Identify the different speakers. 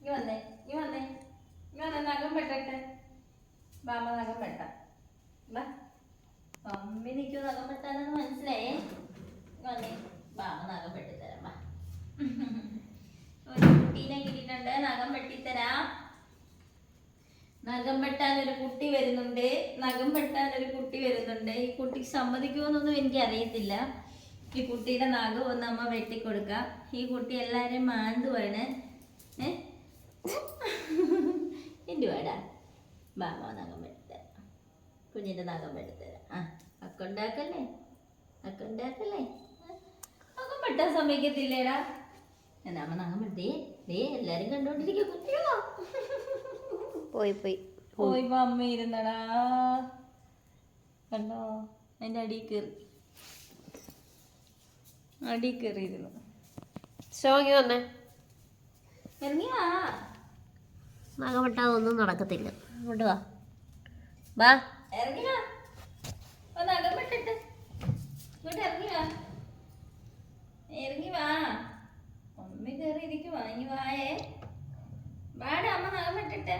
Speaker 1: ഇങ്ങ് വന്നേ ഇങ്ങ് വന്നേ ഇങ്ങ് വന്നേ നഖം വെട്ടട്ടെ. ബാമ നഖം വെട്ടാം. ബാ മമ്മി നിൽക്കും നഖം വെട്ടാനെന്ന് മനസ്സിലായേ. വന്നേ ബാമ നഖം വെട്ടിത്തരാം. ബാ ഒരു കുട്ടീനെ കിട്ടിയിട്ടുണ്ട്. നഖം വെട്ടിത്തരാം. നഖം വെട്ടാൻ ഒരു കുട്ടി വരുന്നുണ്ട്. നഖം വെട്ടാൻ ഒരു കുട്ടി വരുന്നുണ്ട്. ഈ കുട്ടിക്ക് സമ്മതിക്കുമോന്നൊന്നും എനിക്ക് അറിയത്തില്ല. ഈ കുട്ടിയുടെ നഖം ഒന്ന് അമ്മ വെട്ടിക്കൊടുക്കാം. ഈ കുട്ടി എല്ലാവരെയും മാന്തുവാണ്. എന്തുവാടാ ബാമ നഖം വെട്ടിത്തരാം. കുഞ്ഞിൻ്റെ നഖം വെട്ടിത്തരാം. ആ അക്കുണ്ടാക്കല്ലേ അക്കുണ്ടാക്കല്ലേ. നഖം വെട്ടാൻ സമ്മതിക്കത്തില്ലേടാ. എന്നാ അമ്മ നഖം വെട്ടേ. ദേ എല്ലാരും കണ്ടോണ്ടിരിക്കുക. കുട്ടിയോ
Speaker 2: പോയി പോയി
Speaker 1: പോയി അമ്മ ഇരുന്നടാ. കണ്ടോ അതിൻ്റെ അടി കയറിയിരുന്നു.
Speaker 2: ഷോങ്ങി വന്നേ.
Speaker 1: ഇറങ്ങിയാ
Speaker 2: നഖം വെട്ടാതെ ഒന്നും നടക്കത്തില്ല. ഇങ്ങോട്ട് വാ. വാ
Speaker 1: ഇറങ്ങിയാ നഖം വെട്ടിട്ട് ഇങ്ങോട്ട് ഇറങ്ങിയാ. ഇറങ്ങി വാ. മമ്മി കയറി ഇരിക്കുവാ. ഇനി വായേ. വാടാ അമ്മ നഖം വെട്ടിട്ട്.